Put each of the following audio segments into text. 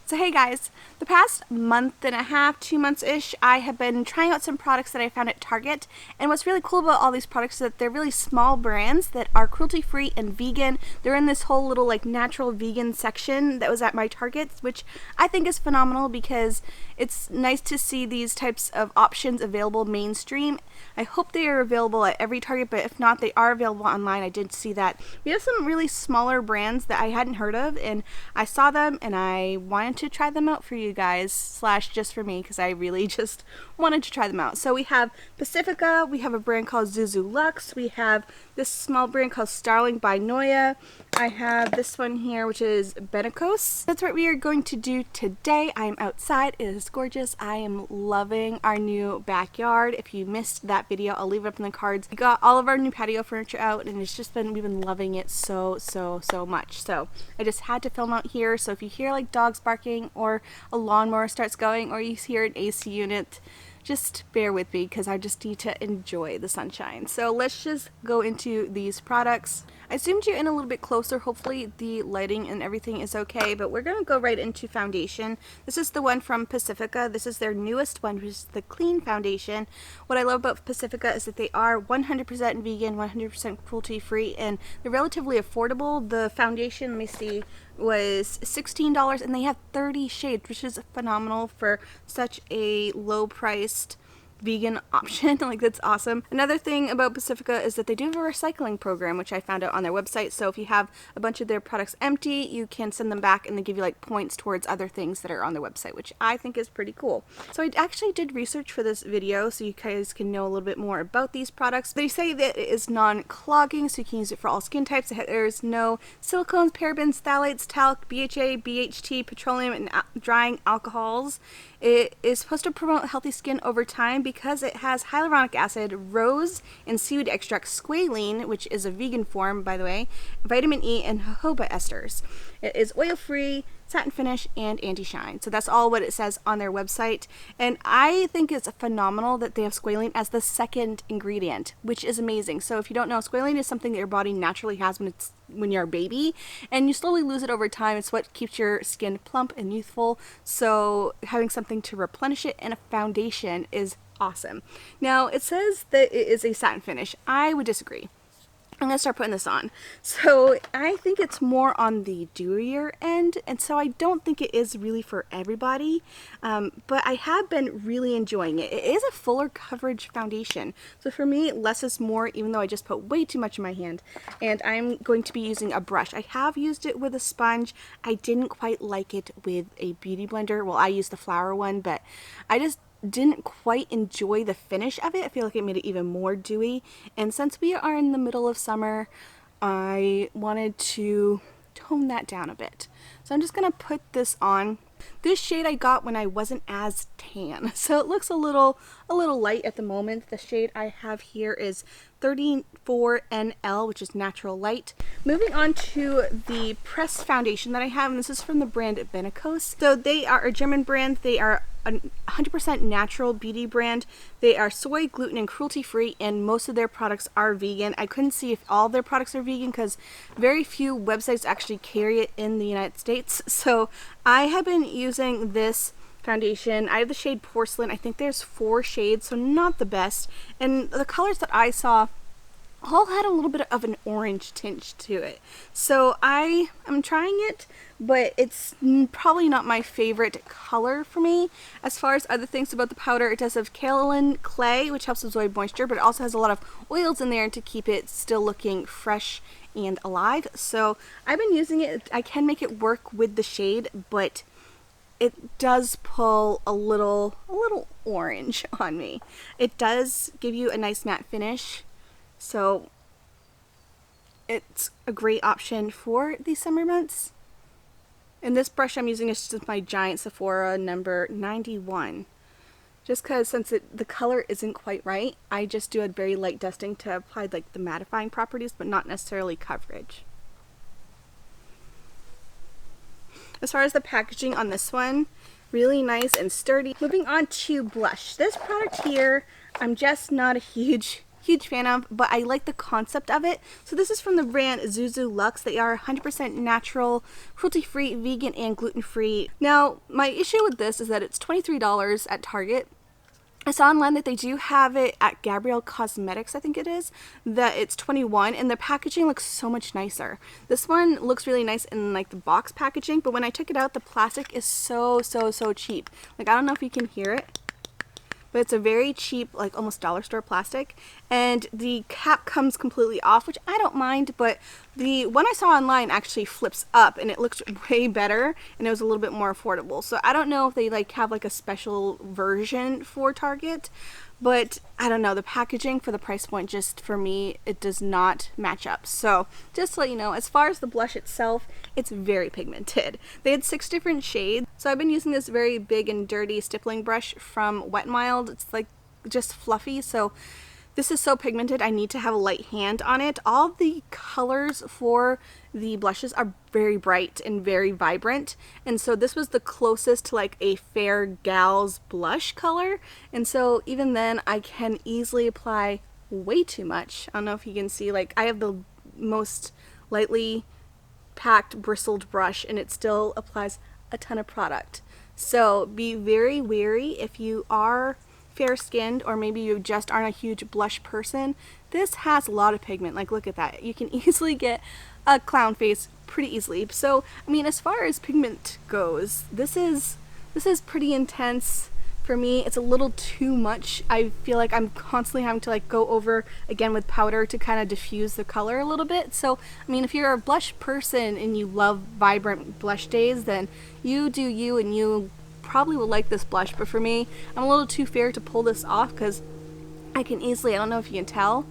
So hey guys, the past month and a half, 2 months-ish, I have been trying out some products that I found at Target, and what's really cool about all these products is that they're really small brands that are cruelty-free and vegan. They're in this whole little like natural vegan section that was at my Target, which I think is phenomenal because it's nice to see these types of options available mainstream. I hope they are available at every Target, but if not, they are available online. I did see that. We have some really smaller brands that I hadn't heard of, and I saw them and I wanted to try them out for you guys, slash just for me, because I really just wanted to try them out. So we have Pacifica, we have a brand called Zuzu Luxe, we have this small brand called Starling by Noyah, I have this one here which is Benecos. That's what we are going to do today. I am outside, it is gorgeous, I am loving our new backyard. If you missed that video, I'll leave it up in the cards. We got all of our new patio furniture out and it's just been, we've been loving it so much. So I just had to film out here, so if you hear like dogs barking or a lawnmower starts going or you hear an AC unit, just bear with me because I just need to enjoy the sunshine. So let's just go into these products. I zoomed you in a little bit closer. Hopefully the lighting and everything is okay, but we're going to go right into foundation. This is the one from Pacifica. This is their newest one, which is the Clean Foundation. What I love about Pacifica is that they are 100% vegan, 100% cruelty free, and they're relatively affordable. The foundation, let me see, was $16 and they have 30 shades, which is phenomenal for such a low priced vegan option. Like, that's awesome. Another thing about Pacifica is that they do have a recycling program, which I found out on their website. So if you have a bunch of their products empty, you can send them back and they give you like points towards other things that are on their website, which I think is pretty cool. So I actually did research for this video so you guys can know a little bit more about these products. They say that it is non-clogging, so you can use it for all skin types. There's no silicones, parabens, phthalates, talc, BHA, BHT, petroleum, and drying alcohols. It is supposed to promote healthy skin over time because it has hyaluronic acid, rose and seaweed extract, squalene, which is a vegan form, by the way, vitamin E, and jojoba esters. It is oil-free, satin finish, and anti-shine. So that's all what it says on their website. And I think it's phenomenal that they have squalene as the second ingredient, which is amazing. So if you don't know, squalene is something that your body naturally has when you're a baby, and you slowly lose it over time. It's what keeps your skin plump and youthful. So having something to replenish it in a foundation is awesome. Now, it says that it is a satin finish. I would disagree. I'm gonna start putting this on. So I think it's more on the dewier end, and so I don't think it is really for everybody, but I have been really enjoying it. It is a fuller coverage foundation, so for me less is more, even though I just put way too much in my hand. And I'm going to be using a brush. I have used it with a sponge. I didn't quite like it with a beauty blender. Well, I used the flower one, but I just didn't quite enjoy the finish of it. I feel like it made it even more dewy, and since we are in the middle of summer, I wanted to tone that down a bit. So I'm just gonna put this on. This shade I got when I wasn't as tan, so it looks a little light at the moment. The shade I have here is 34NL, which is natural light. Moving on to the pressed foundation that I have, and this is from the brand Benecos. So they are a German brand. They are a 100% natural beauty brand. They are soy, gluten, and cruelty free, and most of their products are vegan. I couldn't see if all their products are vegan because very few websites actually carry it in the United States. So I have been using this foundation. I have the shade Porcelain. I think there's 4 shades, so not the best. And the colors that I saw all had a little bit of an orange tinge to it. So I am trying it, but it's probably not my favorite color for me. As far as other things about the powder, it does have kaolin clay, which helps absorb moisture, but it also has a lot of oils in there to keep it still looking fresh and alive. So I've been using it. I can make it work with the shade, but it does pull a little orange on me. It does give you a nice matte finish, so it's a great option for the summer months. And this brush I'm using is just my giant Sephora number 91. Just because since the color isn't quite right, I just do a very light dusting to apply like the mattifying properties, but not necessarily coverage. As far as the packaging on this one, really nice and sturdy. Moving on to blush. This product here, I'm just not a huge huge fan of, but I like the concept of it. So this is from the brand Zuzu Luxe. They are 100% natural, cruelty-free, vegan, and gluten-free. Now, my issue with this is that it's $23 at Target. I saw online that they do have it at Gabrielle Cosmetics, I think it is, that it's $21, and the packaging looks so much nicer. This one looks really nice in like the box packaging, but when I took it out, the plastic is so cheap. Like, I don't know if you can hear it, but it's a very cheap, like almost dollar store plastic, and the cap comes completely off, which I don't mind, but the one I saw online actually flips up and it looks way better, and it was a little bit more affordable. So I don't know if they like have like a special version for Target, but I don't know, the packaging for the price point, just for me, it does not match up. So just to let you know, as far as the blush itself, it's very pigmented. They had 6 different shades. So I've been using this very big and dirty stippling brush from Wet n Wild. It's like just fluffy, so this is so pigmented, I need to have a light hand on it. All the colors for the blushes are very bright and very vibrant, and so this was the closest to like a fair gal's blush color, and so even then I can easily apply way too much. I don't know if you can see, like I have the most lightly packed bristled brush and it still applies a ton of product. So be very wary if you are fair-skinned, or maybe you just aren't a huge blush person. This has a lot of pigment. Like, look at that. You can easily get a clown face pretty easily. So I mean, as far as pigment goes, this is pretty intense for me. It's a little too much. I feel like I'm constantly having to like go over again with powder to kind of diffuse the color a little bit. So I mean, if you're a blush person and you love vibrant blush days, then you do you, and you probably will like this blush. But for me, I'm a little too fair to pull this off, because I can easily, I don't know if you can tell,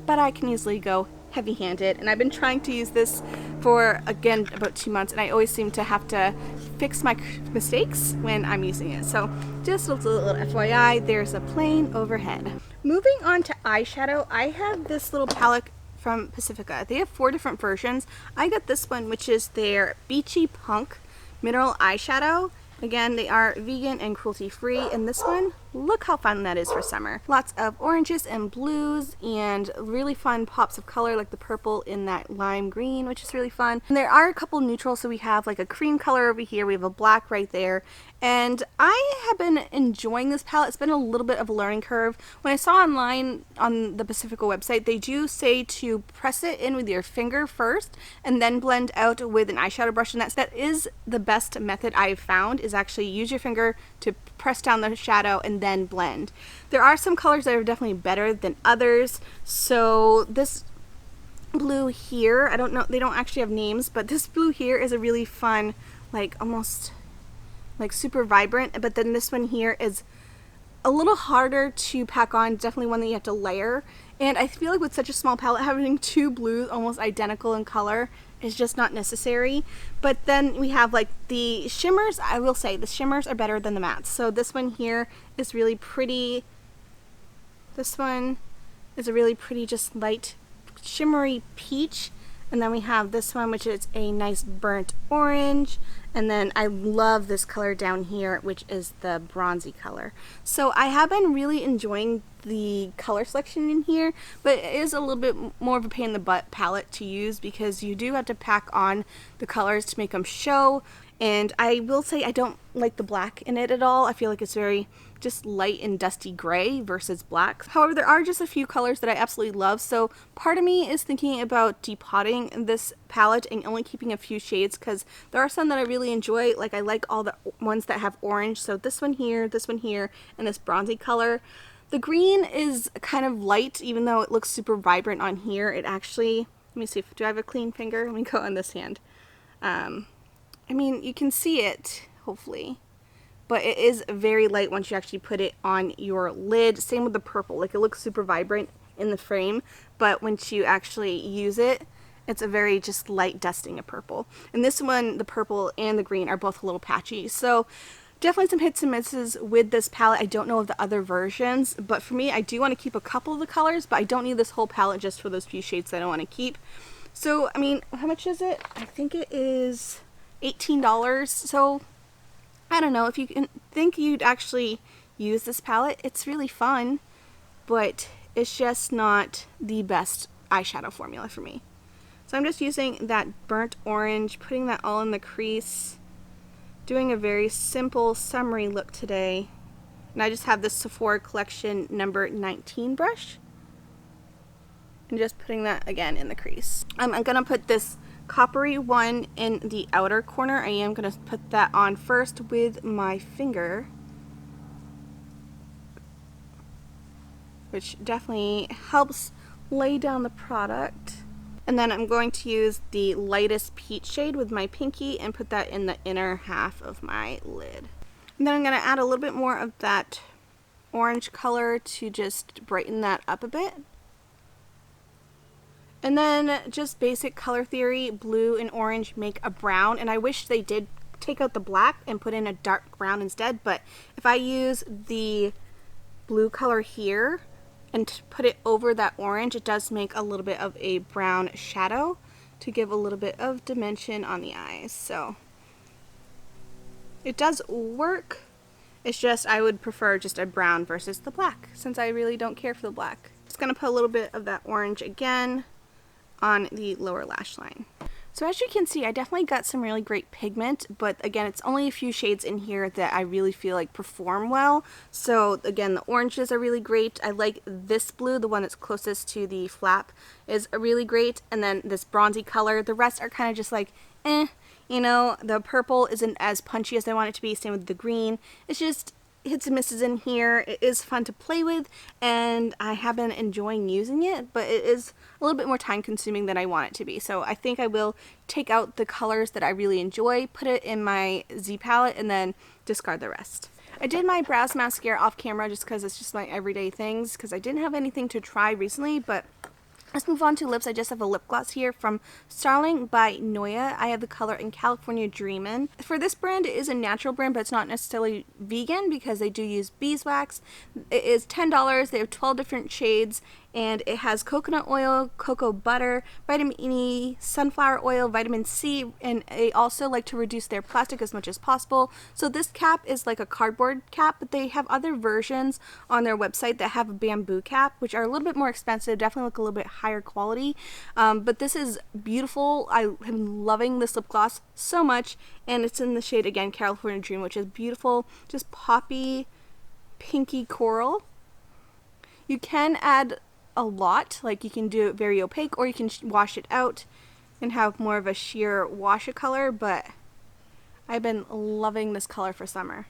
but I can easily go heavy-handed, and I've been trying to use this for, again, about 2 months, and I always seem to have to fix my mistakes when I'm using it. So just a little FYI, there's a plane overhead. Moving on to eyeshadow, I have this little palette from Pacifica. They have 4 different versions. I got this one, which is their Beachy Punk Mineral Eyeshadow. Again, they are vegan and cruelty-free, and this one, look how fun that is for summer. Lots of oranges and blues, and really fun pops of color, like the purple in that lime green, which is really fun. And there are a couple neutrals, so we have like a cream color over here, we have a black right there, and I have been enjoying this palette. It's been a little bit of a learning curve. When I saw online on the Pacifica website, they do say to press it in with your finger first, and then blend out with an eyeshadow brush, and that is the best method I've found, is actually use your finger to press down the shadow and then blend. There are some colors that are definitely better than others. So this blue here, I don't know, they don't actually have names, but this blue here is a really fun, like almost like super vibrant, but then this one here is a little harder to pack on, definitely one that you have to layer. And I feel like with such a small palette, having 2 blues almost identical in color is just not necessary. But then we have like the shimmers. I will say the shimmers are better than the mattes. So this one here is really pretty. This one is a really pretty, just light shimmery peach. And then we have this one, which is a nice burnt orange. And then I love this color down here, which is the bronzy color. So I have been really enjoying the color selection in here, but it is a little bit more of a pain in the butt palette to use, because you do have to pack on the colors to make them show. And I will say I don't like the black in it at all. I feel like it's very just light and dusty gray versus black. However, there are just a few colors that I absolutely love, so part of me is thinking about depotting this palette and only keeping a few shades, because there are some that I really enjoy. Like, I like all the ones that have orange, so this one here, and this bronzy color. The green is kind of light, even though it looks super vibrant on here. It actually, let me see, do I have a clean finger? Let me go on this hand. I mean, you can see it, hopefully, but it is very light once you actually put it on your lid. Same with the purple. Like, it looks super vibrant in the frame, but once you actually use it, it's a very just light dusting of purple. And this one, the purple and the green, are both a little patchy. So definitely some hits and misses with this palette. I don't know of the other versions, but for me, I do want to keep a couple of the colors, but I don't need this whole palette just for those few shades that I want to keep. So, I mean, how much is it? I think it is $18. So I don't know if you can think you'd actually use this palette. It's really fun, but it's just not the best eyeshadow formula for me. So I'm just using that burnt orange, putting that all in the crease, doing a very simple summery look today. And I just have this Sephora Collection number 19 brush. And just putting that again in the crease. I'm going to put this coppery one in the outer corner. I am going to put that on first with my finger, which definitely helps lay down the product. And then I'm going to use the lightest peach shade with my pinky and put that in the inner half of my lid. And then I'm going to add a little bit more of that orange color to just brighten that up a bit. And then just basic color theory, blue and orange make a brown, and I wish they did take out the black and put in a dark brown instead, but if I use the blue color here and put it over that orange, it does make a little bit of a brown shadow to give a little bit of dimension on the eyes. So it does work. It's just I would prefer just a brown versus the black, since I really don't care for the black. Just gonna put a little bit of that orange again on the lower lash line. So as you can see, I definitely got some really great pigment, but again, it's only a few shades in here that I really feel like perform well. So again, the oranges are really great. I like this blue, the one that's closest to the flap, is really great. And then this bronzy color, the rest are kind of just like, eh. You know, the purple isn't as punchy as I want it to be, same with the green. It's just hits and misses in here. It is fun to play with, and I have been enjoying using it, but it is a little bit more time consuming than I want it to be. So I think I will take out the colors that I really enjoy, put it in my Z palette, and then discard the rest. I did my brows mascara off camera just because it's just my everyday things, because I didn't have anything to try recently, but let's move on to lips. I just have a lip gloss here from Starling by Noyah. I have the color in California Dreamin. For this brand, it is a natural brand, but it's not necessarily vegan because they do use beeswax. It is $10. They have 12 different shades, and it has coconut oil, cocoa butter, vitamin E, sunflower oil, vitamin C, and they also like to reduce their plastic as much as possible. So this cap is like a cardboard cap, but they have other versions on their website that have a bamboo cap, which are a little bit more expensive, definitely look a little bit higher quality. But this is beautiful. I am loving this lip gloss so much, and it's in the shade, again, California Dream, which is beautiful, just poppy, pinky coral. You can add a lot, like you can do it very opaque, or you can wash it out and have more of a sheer wash of color, but I've been loving this color for summer.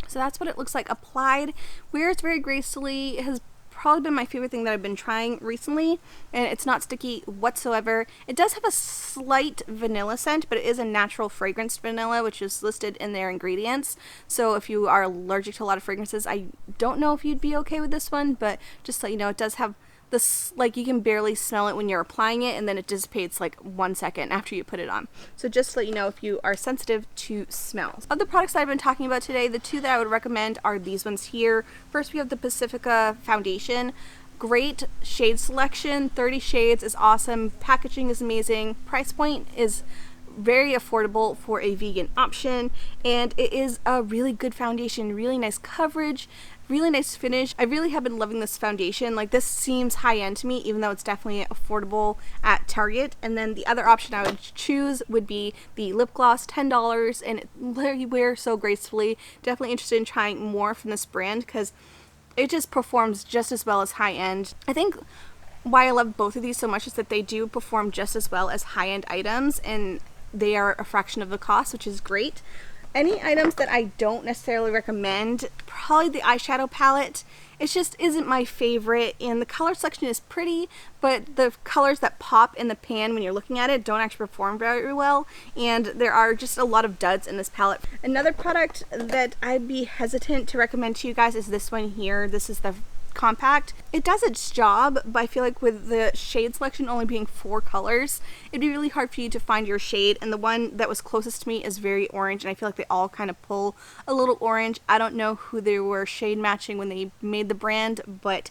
So that's what it looks like applied. Wears very gracefully. It has probably been my favorite thing that I've been trying recently, and it's not sticky whatsoever. It does have a slight vanilla scent, but it is a natural fragrance vanilla, which is listed in their ingredients. So if you are allergic to a lot of fragrances, I don't know if you'd be okay with this one, but just to let you know, it does have this, like, you can barely smell it when you're applying it, and then it dissipates like 1 second after you put it on. So just to let you know if you are sensitive to smells. Of the products that I've been talking about today, the two that I would recommend are these ones here. First, we have the Pacifica foundation. Great shade selection, 30 shades is awesome, packaging is amazing, price point is very affordable for a vegan option, and it is a really good foundation, really nice coverage, really nice finish. I really have been loving this foundation. Like, this seems high-end to me, even though it's definitely affordable at Target. And then the other option I would choose would be the lip gloss, $10, and it literally wears so gracefully. Definitely interested in trying more from this brand because it just performs just as well as high-end. I think why I love both of these so much is that they do perform just as well as high-end items, and they are a fraction of the cost, which is great. Any items that I don't necessarily recommend, probably the eyeshadow palette. It just isn't my favorite, and the color selection is pretty, but the colors that pop in the pan when you're looking at it don't actually perform very well, and there are just a lot of duds in this palette. Another product that I'd be hesitant to recommend to you guys is this one here. This is the compact. It does its job, but I feel like with the shade selection only being 4 colors, it'd be really hard for you to find your shade, and the one that was closest to me is very orange, and I feel like they all kind of pull a little orange. I don't know who they were shade matching when they made the brand, but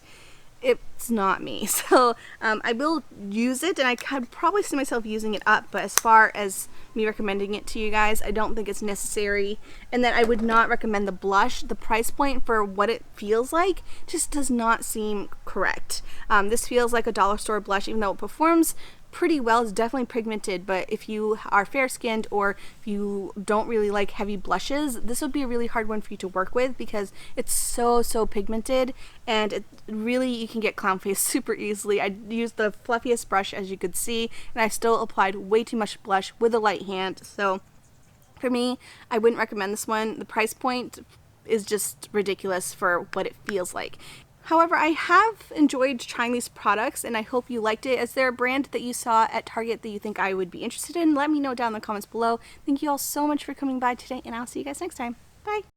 it's not me. So I will use it, and I could probably see myself using it up, but as far as me recommending it to you guys, I don't think it's necessary. And then I would not recommend the blush. The price point for what it feels like just does not seem correct. This feels like a dollar store blush, even though it performs pretty well. It's definitely pigmented, but if you are fair skinned or if you don't really like heavy blushes, this would be a really hard one for you to work with because it's so pigmented, and it really, you can get clown face super easily. I used the fluffiest brush, as you could see, and I still applied way too much blush with a light hand. So for me, I wouldn't recommend this one. The price point is just ridiculous for what it feels like. However, I have enjoyed trying these products, and I hope you liked it. Is there a brand that you saw at Target that you think I would be interested in? Let me know down in the comments below. Thank you all so much for coming by today, and I'll see you guys next time. Bye!